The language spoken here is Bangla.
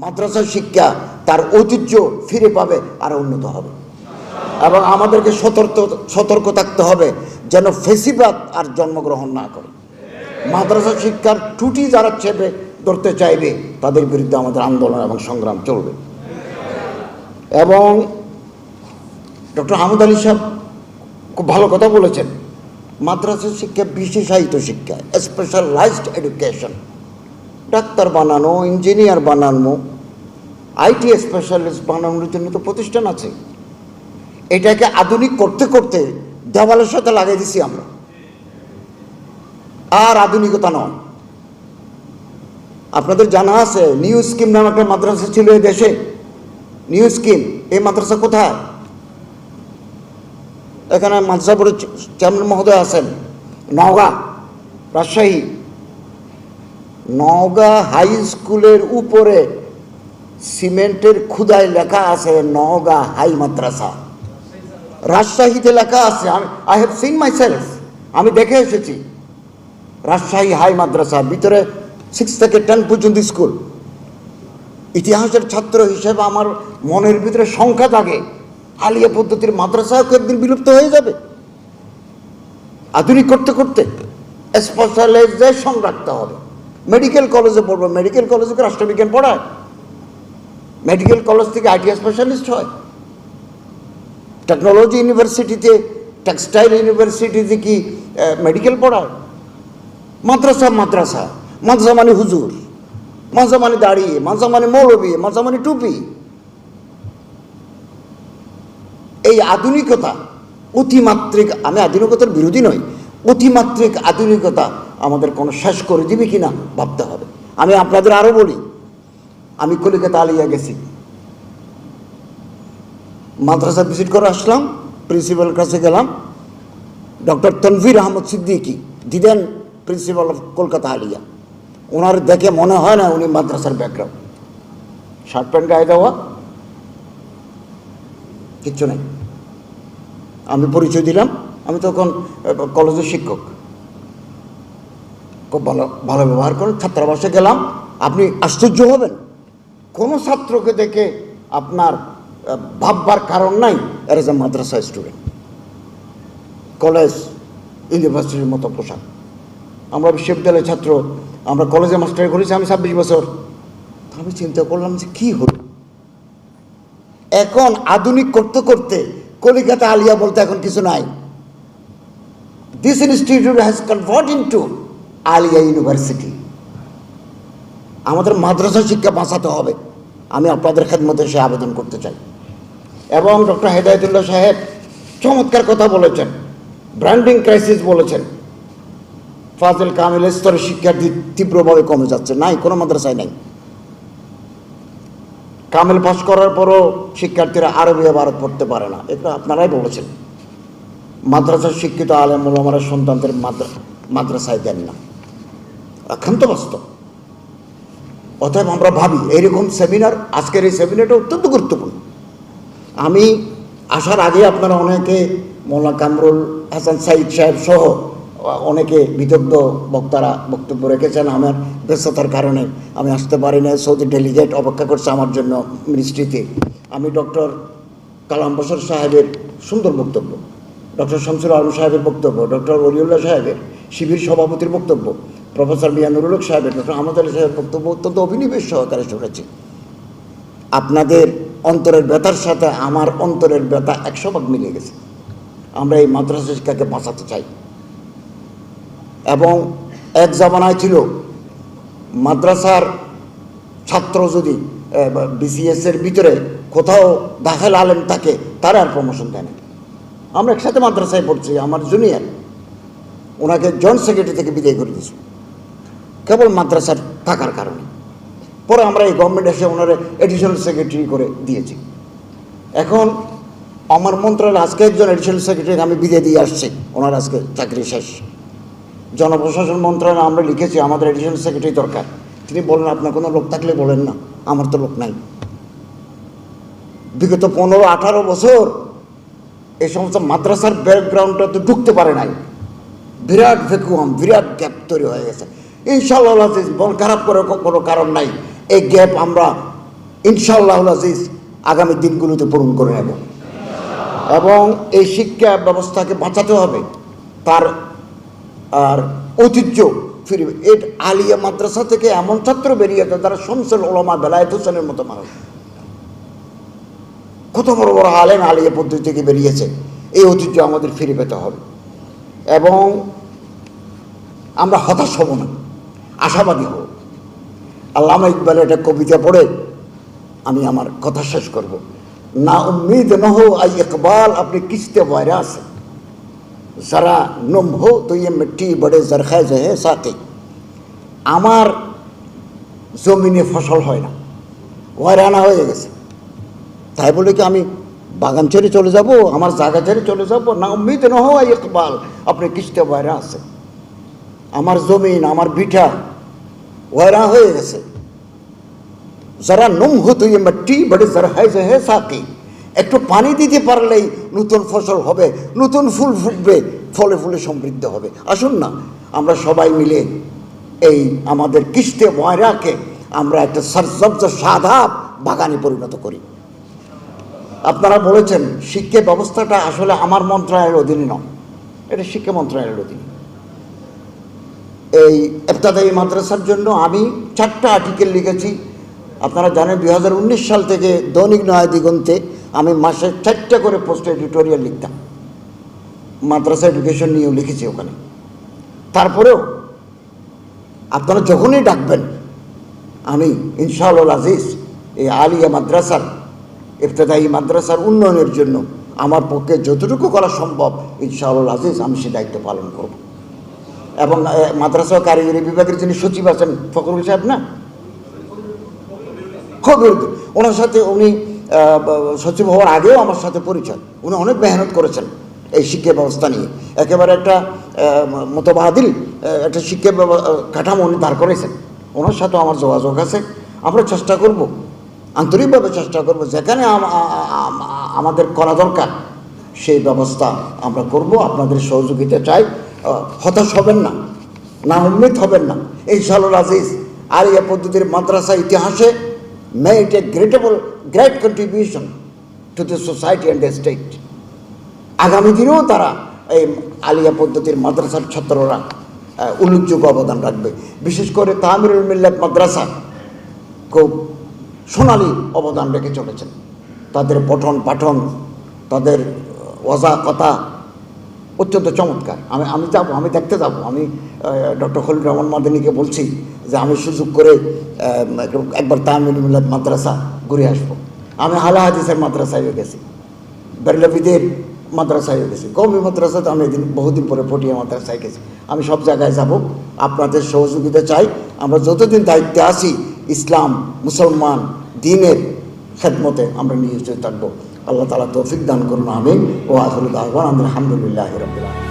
মাদ্রাসা শিক্ষা তার ঐতিহ্য ফিরে পাবে আর উন্নত হবে। এবং আমাদেরকে সতর্ক থাকতে হবে যেন ফেসিবাদ আর জন্মগ্রহণ না করে। মাদ্রাসা শিক্ষার ত্রুটি যারা চেপে ধরতে চাইবে তাদের বিরুদ্ধে আমাদের আন্দোলন এবং সংগ্রাম চলবে। এবং ডক্টর আহমদ আলী সাহেব খুব ভালো কথা বলেছেন, মাদ্রাসা শিক্ষা বিশেষায়িত শিক্ষা, স্পেশালাইজড এডুকেশন। ডাক্তার বানানো, ইঞ্জিনিয়ার বানানো, আইটি স্পেশালিস্ট বানানোর জন্য তো প্রতিষ্ঠান আছে। এটাকে আধুনিক করতে করতে দেওয়ালের সাথে লাগিয়ে দিছি আমরা, আর আধুনিকতা নয়। আপনাদের জানা আছে নিউ স্কিম নামে একটা মাদ্রাসা ছিল এই দেশে, নিউ স্কিম। এই মাদ্রাসা কোথায়? এখানে মাদ্রাসা বোর্ডের চেয়ারম্যান মহোদয় আছেন, নওগাঁ, রাজশাহী। নওগাঁ হাই স্কুলের উপরে সিমেন্টের খুদায় লেখা আছে নওগাঁ হাই মাদ্রাসা। রাজশাহীতে লেখা আছে, I have seen my self, আমি দেখে এসেছি। রাজশাহী হাই মাদ্রাসা, ভিতরে 6 থেকে 10 পর্যন্ত স্কুল। ইতিহাসের ছাত্র হিসেবে আমার মনের ভিতরে সংখ্যা থাকে, আলিয়া পদ্ধতির মাদ্রাসাও একদিন বিলুপ্ত হয়ে যাবে। আধুনিক করতে করতে স্পেশালাইজেশন রাখতে হবে। মেডিকেল কলেজে পড়বো, মেডিকেল কলেজে রাষ্ট্রবিজ্ঞান পড়ায়, মেডিকেল কলেজ থেকে আইটি স্পেশালিস্ট হয়। টেকনোলজি ইউনিভার্সিটিতে, টেক্সটাইল ইউনিভার্সিটিতে কি মেডিকেল পড়ায়? মাদ্রাসা মাদ্রাসা, মাদ্রাসা মানে হুজুর, মাদ্রাসা মানে দাড়ি, মাদ্রাসা মানে মৌলবী, মাদ্রাসা মানে টুপি। এই আধুনিকতা অতিমাত্রিক, আমি আধুনিকতার বিরোধী নই, অতিমাত্রিক আধুনিকতা আমাদের কোনো শেষ করে দিবে কিনা ভাবতে হবে। আমি আপনাদের আরও বলি, আমি কলিকাতা আলিয়া গেছি, মাদ্রাসা ভিজিট করে আসলাম, প্রিন্সিপালের কাছে গেলাম। Doctor Tanvir Ahmad Siddiqui, the then principal of Kolkata Aliah. ওনার দেখে মনে হয় না উনি মাদ্রাসার ব্যাকগ্রাউন্ড। শার্ট প্যান্ট গায়ে দেওয়া, কিচ্ছু নেই। আমি পরিচয় দিলাম, আমি তখন কলেজের শিক্ষক। খুব ভালো ভালো ব্যবহার করেন। ছাত্রাবাসে গেলাম, আপনি আশ্চর্য হবেন, কোনো ছাত্রকে দেখে আপনার ভাববার কারণ নাই এর as a Madrasa student. College ইউনিভার্সিটির মতো পোশাক। আমরা বিশ্ববিদ্যালয়ের ছাত্র, আমরা কলেজে মাস্টারি করেছি আমি 26 বছর। আমি চিন্তা করলাম যে কী হলো। এখন আধুনিক করতে করতে কলিকাতা আলিয়া বলতে এখন কিছু নাই। This institute has convert into Aliah university. আমাদের মাদ্রাসা শিক্ষা বাঁচাতে হবে। আমি আপনাদের খেদমতে সে আবেদন করতে চাই। এবং ডক্টর হেদায়েতুল্লাহ সাহেব চমৎকার কথা বলেছেন, ব্র্যান্ডিং ক্রাইসিস বলেছেন। ফাজিল কামিল স্তরের শিক্ষার্থী তীব্রভাবে কমে যাচ্ছে, নাই কোনো মাদ্রাসায় নাই। কামিল পাস করার পরও শিক্ষার্থীরা আরবি ভারত পড়তে পারে না, এটা আপনারাই বলেছেন। মাদ্রাসার শিক্ষিত আলেম ওলামারা সন্তানদের মাদ্রাসায় দেন না, একান্ত বাস্তব। অতএব আমরা ভাবি এইরকম সেমিনার, আজকের এই সেমিনারটা অত্যন্ত গুরুত্বপূর্ণ। আমি আসার আগে আপনারা অনেকে মৌলানা কামরুল হাসান সাইদ সাহেব সহ অনেকে বিদগ্ধ বক্তারা বক্তব্য রেখেছেন। আমার ব্যস্ততার কারণে আমি আসতে পারি না। সৌদি ডেলিগেট অপেক্ষা করছে আমার জন্য মিনিস্ট্রিতে। আমি ডক্টর কালাম বশর সাহেবের সুন্দর বক্তব্য, ডক্টর শামসুল আলম সাহেবের বক্তব্য, ডক্টর ওলিউল্লাহ সাহেবের, শিবির সভাপতির বক্তব্য, প্রফেসর মিয়ানুরুল হক সাহেবের, ডক্টর আহমদ আলী সাহেবের বক্তব্য অত্যন্ত অভিনিবেশ সহকারে শুনেছি। আপনাদের অন্তরের ব্যথার সাথে আমার অন্তরের ব্যথা 100 ভাগ মিলে গেছে। আমরা এই মাদ্রাসা শিক্ষাকে বাঁচাতে চাই। এবং এক জামানায় ছিল মাদ্রাসার ছাত্র যদি বিসিএসের ভিতরে কোথাও দাখিল আলেম থাকে তারা আর প্রমোশন দেয় না। আমরা একসাথে মাদ্রাসায় পড়ছি, আমার জুনিয়র, ওনাকে জয়েন্ট সেক্রেটারি থেকে বিদায় করে দিয়েছি কেবল মাদ্রাসার থাকার কারণে। পরে আমরা এই গভর্নমেন্ট এসে ওনারা এডিশনাল সেক্রেটারি করে দিয়েছি। এখন আমার মন্ত্রণালয় আজকে একজন এডিশনাল সেক্রেটারি আমি বিদায় দিয়ে আসছি, ওনার আজকে চাকরি শেষ। জনপ্রশাসন মন্ত্রণালয়ে আমরা লিখেছি আমাদের এডিশনাল সেক্রেটারি দরকার। তিনি বলেন আপনার কোনো লোক থাকলে বলেন না, আমার তো লোক নাই। বিগত 15-18 বছর এই সমস্ত মাদ্রাসার ব্যাকগ্রাউন্ডটা তো ঢুকতে পারে নাই। বিরাট ভ্যাকুয়াম, বিরাট গ্যাপ তৈরি হয়ে গেছে। ইনশাআল্লাহ মন খারাপ করে কোনো কারণ নাই। এই গ্যাপ আমরা ইনশাআল্লাহ আজিজ আগামী দিনগুলোতে পূরণ করে নেব। এবং এই শিক্ষা ব্যবস্থাকে বাঁচাতে হবে, তার আর ঐতিহ্য ফিরবে। এই আলিয়া মাদ্রাসা থেকে এমন ছাত্র বেরিয়েছে যারা শামসুল উলামা বেলায়েত হোসেনের মতো মানুষ, কত বড় বড় আলেম আলিয়া পদ্ধতি থেকে বেরিয়েছে। এই ঐতিহ্য আমাদের ফিরে পেতে হবে এবং আমরা হতাশ হব না, আশাবাদী হব। আল্লামা ইকবালের একটা কবিতা পড়ে আমি আমার কথা শেষ করব। না উম্মীদ ন হো আই ইকবাল আপনি কিস্তে বয়রা আছে, যারা নম হো তো ইয়ে মিট্টি বড়ে জরখায় জহে সাথে। আমার জমিনে ফসল হয় না, ওয়রানা হয়ে গেছে, তাই বলে কি আমি বাগান ছেড়ে চলে যাব, আমার জায়গা ছেড়ে চলে যাব? না উম্মীদ ন হো আই ইকবাল আপনি কিস্তে বয়রা আছে, আমার জমিন আমার ভিটা ওয়রা হয়ে গেছে। যারা নম হতো ইয়ে মাটি বড়ে জরখায় জহে সাথে, একটু পানি দিতে পারলেই নতুন ফসল হবে, নতুন ফুল ফুটবে, ফলে ফুলে সমৃদ্ধ হবে। আসুন না আমরা সবাই মিলে এই আমাদের কিস্তে ময়রাকে আমরা একটা সরসব্জ সাদাব বাগানে পরিণত করি। আপনারা বলেছেন শিক্ষা ব্যবস্থাটা আসলে আমার মন্ত্রণালয়ের অধীনে নয়, এটা শিক্ষা মন্ত্রণালয়ের অধীনে। এই ইবতেদায়ী মাদ্রাসার জন্য আমি 4টা আর্টিকেল লিখেছি। আপনারা জানেন 2019 সাল থেকে দৈনিক নয়া দিগন্তে আমি মাসে 4টা করে পোস্ট এডিটোরিয়াল লিখতাম, মাদ্রাসা এডুকেশন নিয়েও লিখেছি ওখানে। তারপরেও আপনারা যখনই ডাকবেন আমি ইনশাআল্লাহ আজিজ এই আলিয়া মাদ্রাসার ইবতেদায়ী মাদ্রাসার উন্নয়নের জন্য আমার পক্ষে যতটুকু করা সম্ভব ইনশাআল্লাহ আজিজ আমি সে দায়িত্ব পালন করব। এবং মাদ্রাসা কারিগরি বিভাগের যিনি সচিব আছেন ফখরুল সাহেব, না খবরুদ্দিন, ওনার সাথে উনি সচিব হওয়ার আগেও আমার সাথে পরিচয়। উনি অনেক মেহনত করেছেন এই শিক্ষা ব্যবস্থা নিয়ে, একেবারে একটা মতবাদিল একটা শিক্ষা কাঠামো উনি দাঁড় করেছেন। ওনার সাথেও আমার যোগাযোগ আছে। আমরা চেষ্টা করব, আন্তরিকভাবে চেষ্টা করব, যেখানে আমাদের করা দরকার সেই ব্যবস্থা আমরা করব। আপনাদের সহযোগিতা চাই, হতাশ হবেন না, না উম্মিদ হবেন না। ইনশাআল্লাহ আজিজ আলিয়া পদ্ধতির মাদ্রাসা ইতিহাসে made a great contribution to the society and the state. আগামী দিনেও তারা এই আলিয়া পদ্ধতির মাদ্রাসার ছাত্ররা উল্লেখযোগ্য অবদান রাখবে। বিশেষ করে তামিরুল মিল্লাত মাদ্রাসা খুব সোনালী অবদান রেখে চলেছেন। তাদের পঠন পাঠন, তাদের ওয়াজা কথা অত্যন্ত চমৎকার। আমি যাব, আমি দেখতে যাব। আমি ডক্টর খলিল রহমান মাদানীকে বলছি যে আমি সুযোগ করে একবার তামিরুল মিল্লাত মাদ্রাসা ঘুরে আসবো। আমি আলা হাদিসের মাদ্রাসায় গেছি, বেরলভীদের মাদ্রাসায় গেছি, কওমি মাদ্রাসাতে আমি বহুদিন পরে পটিয়া মাদ্রাসায় গেছি। আমি সব জায়গায় যাব, আপনাদের সহযোগিতা চাই। আমরা যতদিন দায়িত্বে আছি ইসলাম মুসলমান দ্বীনের খেদমতে আমরা নিয়োজিত থাকবো। আল্লাহ তাআলা তৌফিক দান করুন, আমিন। ও আখিরু দাওয়ানা আলহামদুলিল্লাহি রাব্বিল আলামিন।